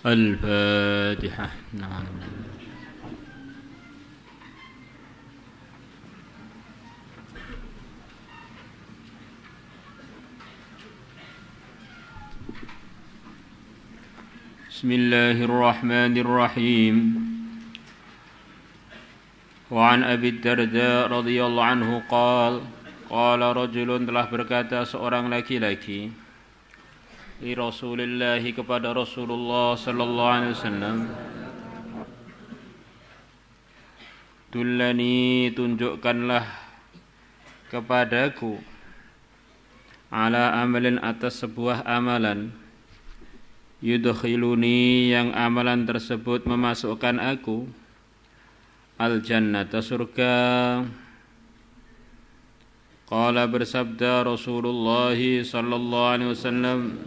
الفاتحة. نعم. بسم الله الرحمن الرحيم. وعن أبي الدرداء رضي الله عنه قال رجل, telah berkata seorang laki-laki, li Rasulillah, kepada Rasulullah sallallahu alaihi wasallam, dullani, tunjukkanlah kepadaku, ala amalin, atas sebuah amalan, yudkhiluni, yang amalan tersebut memasukkan aku, al jannata, surga. Qala, bersabda Rasulullah sallallahu alaihi wasallam,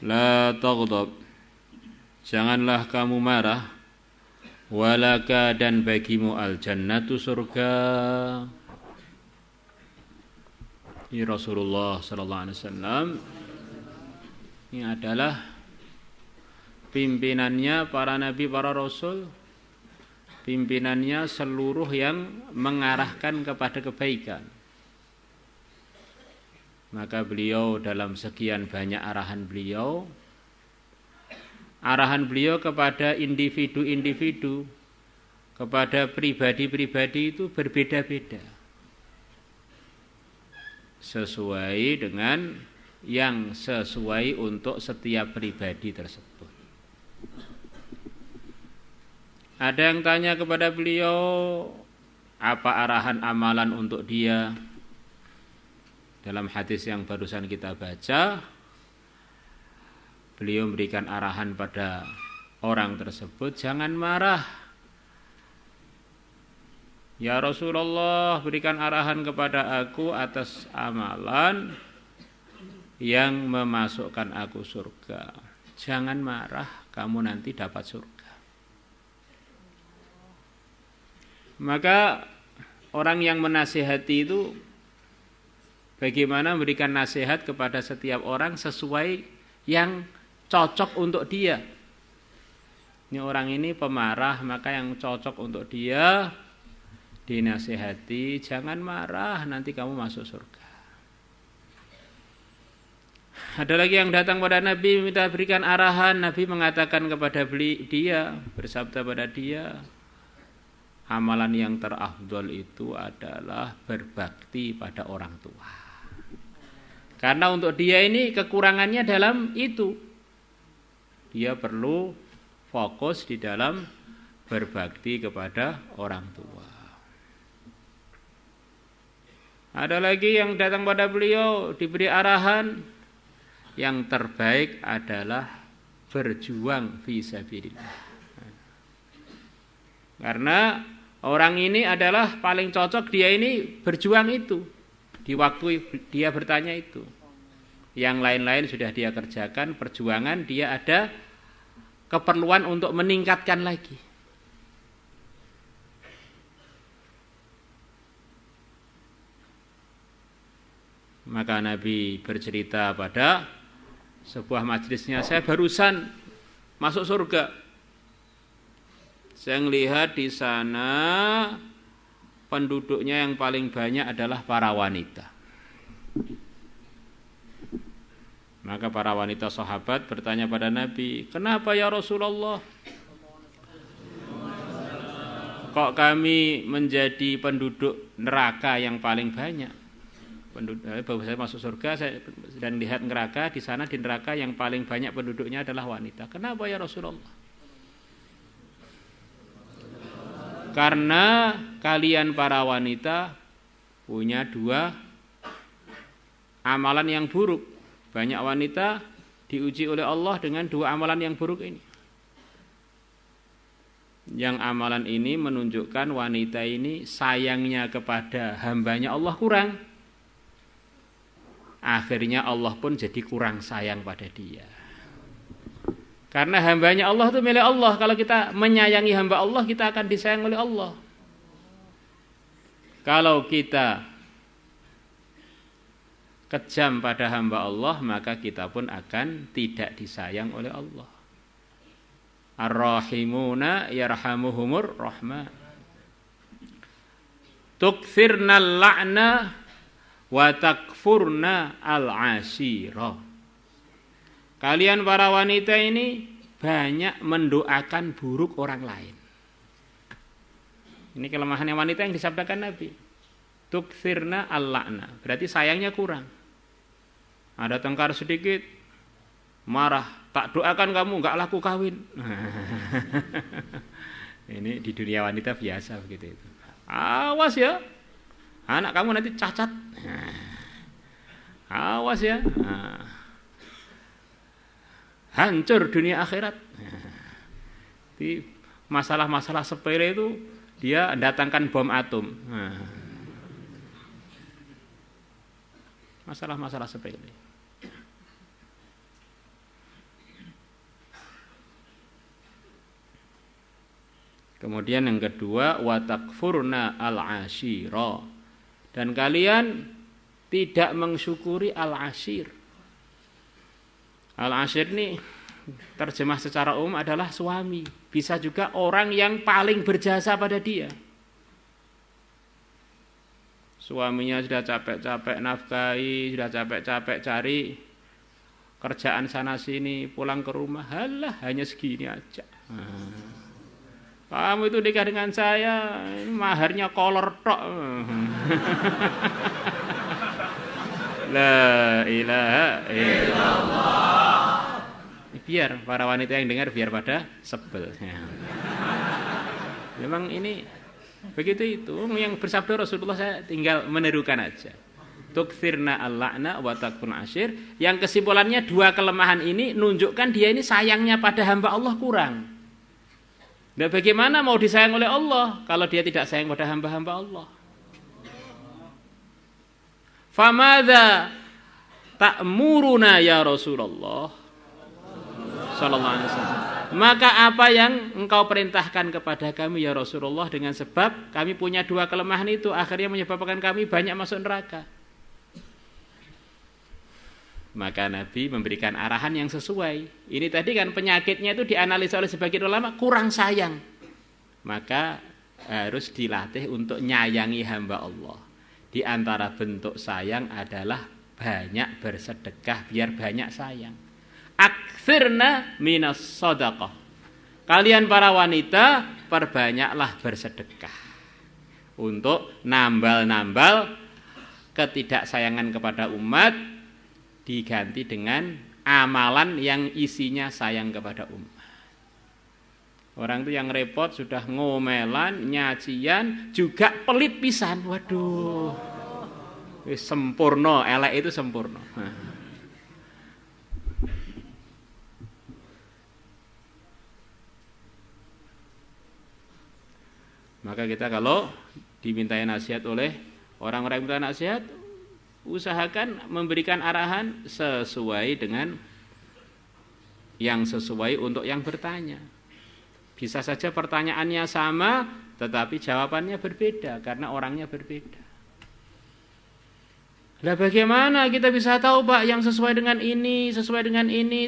la taghdab, janganlah kamu marah, walaka, dan bagimu al jannatu, surga. Ini Rasulullah sallallahu alaihi wasallam, ini adalah pimpinannya para nabi, para rasul, pimpinannya seluruh yang mengarahkan kepada kebaikan. Maka beliau dalam sekian banyak arahan beliau kepada individu-individu, kepada pribadi-pribadi itu berbeda-beda, sesuai dengan yang sesuai untuk setiap pribadi tersebut. Ada yang tanya kepada beliau, apa arahan amalan untuk dia? Dalam hadis yang barusan kita baca, beliau memberikan arahan pada orang tersebut, jangan marah. Ya Rasulullah, berikan arahan kepada aku atas amalan yang memasukkan aku surga. Jangan marah, kamu nanti dapat surga. Maka orang yang menasihati itu bagaimana memberikan nasihat kepada setiap orang sesuai yang cocok untuk dia. Ini orang ini pemarah, maka yang cocok untuk dia dinasihati, jangan marah, nanti kamu masuk surga. Ada lagi yang datang pada Nabi minta berikan arahan, Nabi mengatakan kepada dia, bersabda pada dia, amalan yang terafdol itu adalah berbakti pada orang tua. Karena untuk dia ini kekurangannya dalam itu. Dia perlu fokus di dalam berbakti kepada orang tua. Ada lagi yang datang pada beliau diberi arahan, yang terbaik adalah berjuang fi sabilillah. Karena orang ini adalah paling cocok, dia ini berjuang itu di waktu dia bertanya itu. Yang lain-lain sudah dia kerjakan, perjuangan dia ada keperluan untuk meningkatkan lagi. Maka Nabi bercerita pada sebuah majelisnya, saya barusan masuk surga. Saya melihat di sana penduduknya yang paling banyak adalah para wanita. Maka para wanita sahabat bertanya pada Nabi, kenapa ya Rasulullah? Kok kami menjadi penduduk neraka yang paling banyak? Bahwa saya masuk surga dan lihat neraka, di sana di neraka yang paling banyak penduduknya adalah wanita. Kenapa ya Rasulullah? Karena kalian para wanita punya dua amalan yang buruk. Banyak wanita diuji oleh Allah dengan dua amalan yang buruk ini. Yang amalan ini menunjukkan wanita ini sayangnya kepada hambanya Allah kurang. Akhirnya Allah pun jadi kurang sayang pada dia. Karena hambanya Allah itu milik Allah. Kalau kita menyayangi hamba Allah, kita akan disayang oleh Allah. Kalau kita kejam pada hamba Allah, maka kita pun akan tidak disayang oleh Allah. Ar-rahimuna yarhamuhumur rahman. Tukthirnal la'na wa takfurna al-ashira. Kalian para wanita ini banyak mendoakan buruk orang lain. Ini kelemahannya wanita yang disabdakan Nabi. Tukthirna al-la'na, berarti sayangnya kurang. Ada tengkar sedikit, marah, tak doakan kamu, enggak laku kawin. Ini di dunia wanita biasa begitu itu. Awas ya, anak kamu nanti cacat. Awas ya, hancur dunia akhirat. Di masalah-masalah sepele itu dia datangkan bom atom. Masalah-masalah sepele. Kemudian yang kedua, wa takfurna al-ashira. Dan kalian tidak mensyukuri al-ashir. Al-ashir ini terjemah secara umum adalah suami. Bisa juga orang yang paling berjasa pada dia. Suaminya sudah capek-capek nafkahi, sudah capek-capek cari kerjaan sana sini, pulang ke rumah, halah hanya segini aja. Kamu itu nikah dengan saya, maharnya kolor tok. La ilaha illallah. Biar para wanita yang dengar biar pada sebel. Memang ini begitu itu. Yang bersabda Rasulullah saya tinggal menirukan aja. Tukthirna al-la'na wa takfurna ashir. Yang kesimpulannya dua kelemahan ini nunjukkan dia ini sayangnya pada hamba Allah kurang. Dan bagaimana mau disayang oleh Allah kalau dia tidak sayang pada hamba-hamba Allah? Famadza ta'muruna ya Rasulullah sallallahu alaihi wasallam. Maka apa yang engkau perintahkan kepada kami ya Rasulullah, dengan sebab kami punya dua kelemahan itu akhirnya menyebabkan kami banyak masuk neraka. Maka Nabi memberikan arahan yang sesuai. Ini tadi kan penyakitnya itu dianalisa oleh sebagian ulama kurang sayang. Maka harus dilatih untuk nyayangi hamba Allah. Di antara bentuk sayang adalah banyak bersedekah biar banyak sayang. Aktsirna minas shadaqah. Kalian para wanita perbanyaklah bersedekah untuk nambal-nambal ketidaksayangan kepada umat, diganti dengan amalan yang isinya sayang kepada umat. Orang itu yang repot sudah ngomelan, nyacian, juga pelit pisan. Waduh. Sempurna, elek itu sempurna. Maka kita kalau dimintai nasihat oleh orang-orang yang minta nasihat, usahakan memberikan arahan sesuai dengan yang sesuai untuk yang bertanya. Bisa saja pertanyaannya sama, tetapi jawabannya berbeda karena orangnya berbeda. Lah bagaimana kita bisa tahu Pak yang sesuai dengan ini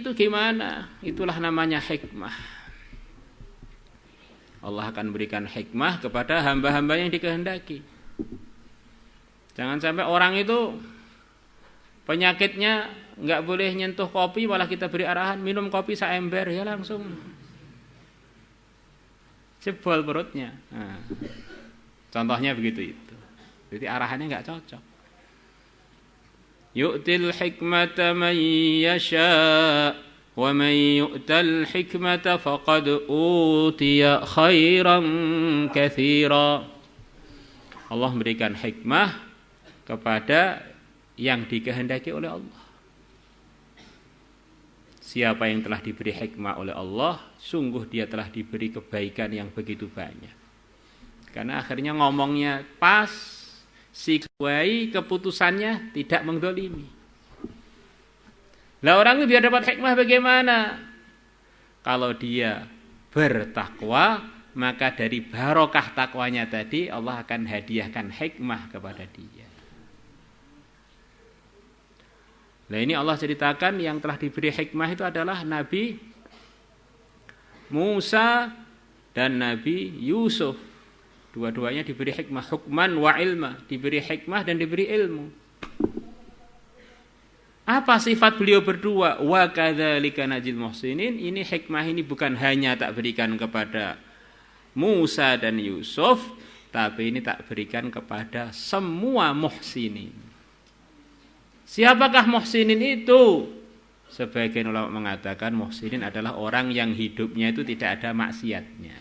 itu gimana? Itulah namanya hikmah. Allah akan berikan hikmah kepada hamba-hamba yang dikehendaki. Jangan sampai orang itu penyakitnya nggak boleh nyentuh kopi, malah kita beri arahan minum kopi seember, ya langsung jebol perutnya. Nah, contohnya begitu itu. Jadi arahannya nggak cocok. Yu'til hikmata man yasha wa man yu'tal hikmata faqad utiya khairan katsira. Allah memberikan hikmah kepada yang dikehendaki oleh Allah. Siapa yang telah diberi hikmah oleh Allah, sungguh dia telah diberi kebaikan yang begitu banyak. Karena akhirnya ngomongnya pas, sesuai, keputusannya tidak mendolimi. Lah orang itu biar dapat hikmah bagaimana? Kalau dia bertakwa, maka dari barokah takwanya tadi Allah akan hadiahkan hikmah kepada dia. Nah ini Allah ceritakan yang telah diberi hikmah itu adalah Nabi Musa dan Nabi Yusuf. Dua-duanya diberi hikmah, hukman wa ilma, diberi hikmah dan diberi ilmu. Apa sifat beliau berdua? Wa kadzalika najzil muhsinin. Ini hikmah ini bukan hanya tak berikan kepada Musa dan Yusuf, tapi ini tak berikan kepada semua muhsinin. Siapakah muhsinin itu? Sebagian ulama mengatakan muhsinin adalah orang yang hidupnya itu tidak ada maksiatnya.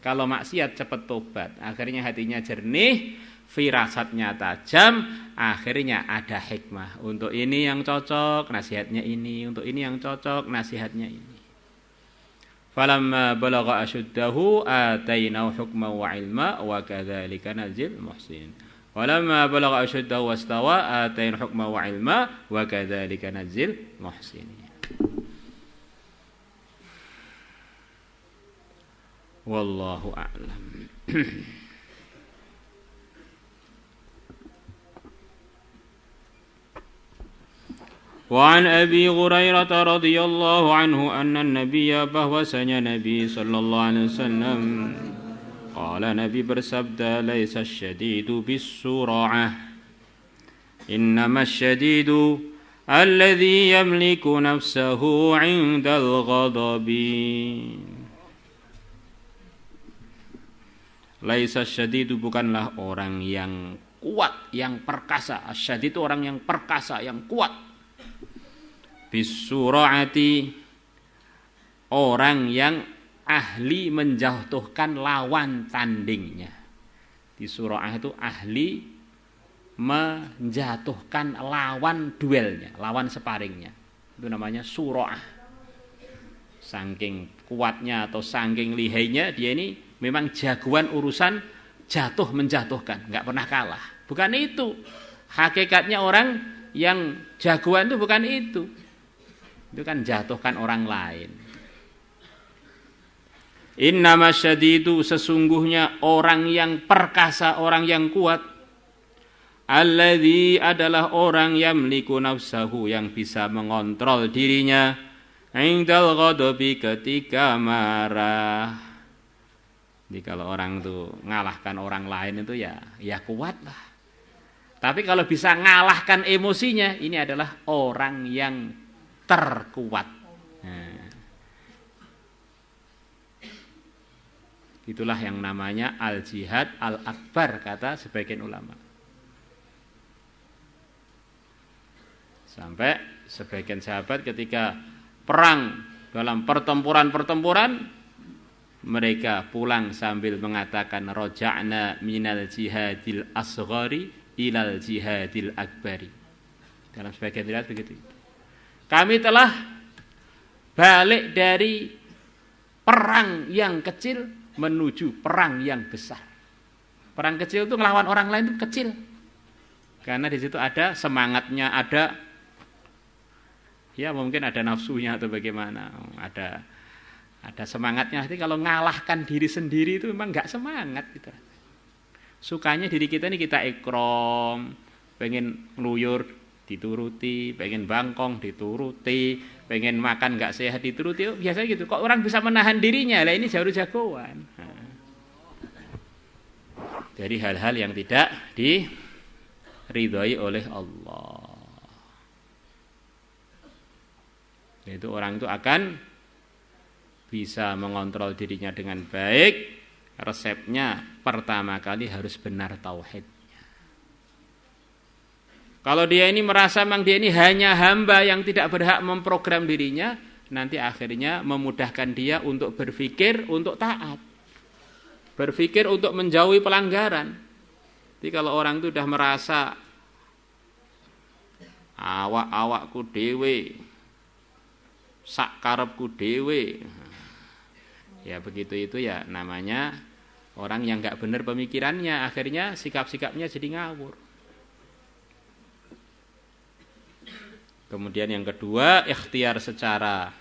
Kalau maksiat cepat tobat, akhirnya hatinya jernih, firasatnya tajam, akhirnya ada hikmah. Untuk ini yang cocok, nasihatnya ini. Untuk ini yang cocok, nasihatnya ini. Falamma balagha ashuddahu atainahu hukman wa ilma wa kadzalika najzil muhsinin. Walamma balagha ashuddahu wastawa atainahu hukman wa ilma wa kadzalika najzil muhsinin. Wallahu a'lam. Wa an Abi Hurairah radhiyallahu anhu anna an-nabiyya bahwasanya Nabi sallallahu alaihi wasallam qala Nabi bersabda laisa asy-syadidu bis-sur'ah innama asy-syadidu alladhi yamliku nafsahu 'indal ghadabi. Laisa asy-syadidu bukanlah orang yang kuat, yang perkasa. Asy-syadid itu orang yang perkasa, yang kuat. Bis-sur'ati orang yang ahli menjatuhkan lawan tandingnya. Di sura'ah itu ahli menjatuhkan lawan duelnya, lawan sparringnya. Itu namanya sura'ah. Saking kuatnya atau saking lihainya dia ini memang jagoan urusan jatuh menjatuhkan, nggak pernah kalah. Bukan itu. Hakikatnya orang yang jagoan itu bukan itu. Itu kan jatuhkan orang lain. Innama syadidu sesungguhnya orang yang perkasa, orang yang kuat. Alladzi adalah orang yamliku nafsahu yang bisa mengontrol dirinya. Indal ghadabi ketika marah. Jadi kalau orang tuh ngalahkan orang lain itu ya kuat lah. Tapi kalau bisa ngalahkan emosinya, ini adalah orang yang terkuat. Nah, itulah yang namanya al-jihad al-akbar kata sebagian ulama. Sampai sebagian sahabat ketika perang dalam pertempuran mereka pulang sambil mengatakan raja'na minal jihadil asghari ilal jihadil akbari. Dalam sebagian riwayat begitu. Kami telah balik dari perang yang kecil menuju perang yang besar. Perang kecil itu melawan orang lain itu kecil. Karena di situ ada semangatnya, ada ya mungkin ada nafsunya atau bagaimana, ada semangatnya. Jadi kalau ngalahkan diri sendiri itu memang enggak semangat gitu. Sukanya diri kita ini kita ikrom, pengen ngeluyur dituruti, pengen bangkong dituruti, pengen makan nggak sehat dituruti, biasanya gitu. Kok orang bisa menahan dirinya? Lah ini jago-jagoan. Nah, dari hal-hal yang tidak diridhoi oleh Allah. Itu orang itu akan bisa mengontrol dirinya dengan baik. Resepnya pertama kali harus benar tauhid. Kalau dia ini merasa memang dia ini hanya hamba yang tidak berhak memprogram dirinya, nanti akhirnya memudahkan dia untuk berpikir untuk taat. Berpikir untuk menjauhi pelanggaran. Jadi kalau orang itu sudah merasa awak-awakku dhewe, sak karepku dhewe, ya begitu itu ya namanya orang yang enggak benar pemikirannya, akhirnya sikap-sikapnya jadi ngawur. Kemudian yang kedua, ikhtiar secara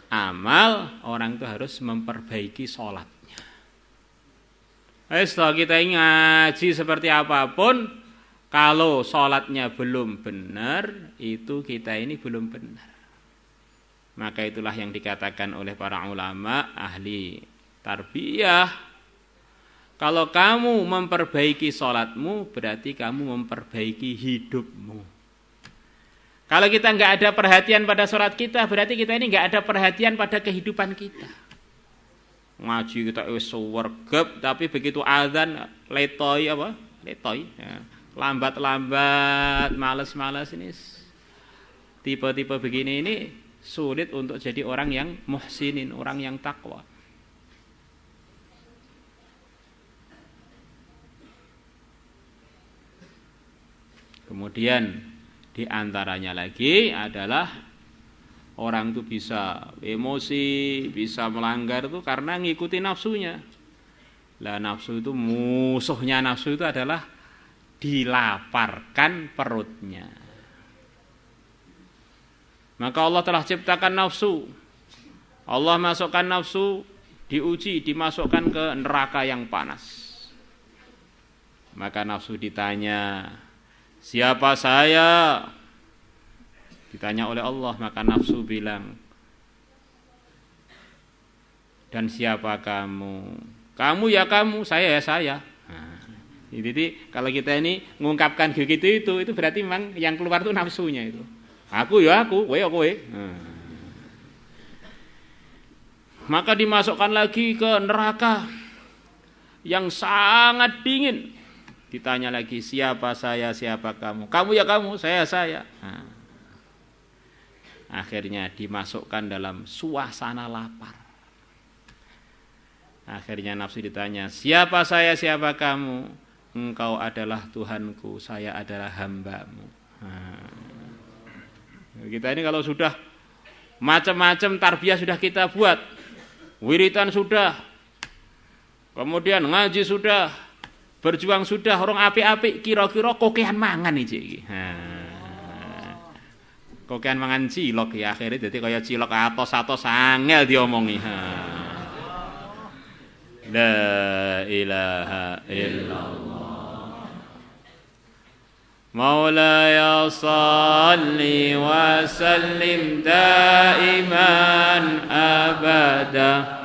amal, orang itu harus memperbaiki sholatnya. Setelah kita ngaji seperti apapun, Kalau sholatnya belum benar, itu kita ini belum benar. Maka itulah yang dikatakan oleh para ulama ahli tarbiyah. Kalau kamu memperbaiki sholatmu, berarti kamu memperbaiki hidupmu. Kalau kita nggak ada perhatian pada sholat kita, berarti kita ini nggak ada perhatian pada kehidupan kita. Ngaji kita wargep, tapi begitu azan letoy apa? Letoy. Ya. Lambat-lambat, malas-malas ini. Tipe-tipe begini ini sulit untuk jadi orang yang muhsinin, orang yang takwa. Kemudian di antaranya lagi adalah orang itu bisa emosi, bisa melanggar itu karena ngikuti nafsunya. Lah nafsu itu, musuhnya nafsu itu adalah dilaparkan perutnya. Maka Allah telah ciptakan nafsu. Allah masukkan nafsu, diuji, dimasukkan ke neraka yang panas. Maka nafsu ditanya, siapa saya? Ditanya oleh Allah, maka nafsu bilang, dan siapa kamu? Kamu ya kamu, saya ya saya. Nah, jadi kalau kita ini mengungkapkan begitu itu berarti memang yang keluar itu nafsunya itu. Aku ya aku, kowe ya kowe. Nah. Maka dimasukkan lagi ke neraka yang sangat dingin. Ditanya lagi, siapa saya, siapa kamu? Kamu ya kamu, saya saya. Nah. Akhirnya dimasukkan dalam suasana lapar. Akhirnya nafsu ditanya, siapa saya, siapa kamu? Engkau adalah Tuhanku, saya adalah hambamu. Nah. Kita ini kalau sudah macam-macam tarbiyah sudah kita buat, wiritan sudah, kemudian ngaji sudah, berjuang sudah, orang api-api, kira-kira kokean mangan iki. Kokean mangan cilok ya akhirnya jadi kaya cilok atos-atos angel diomongi. La ilaha illallah. Maulaya salli wa sallim daiman abada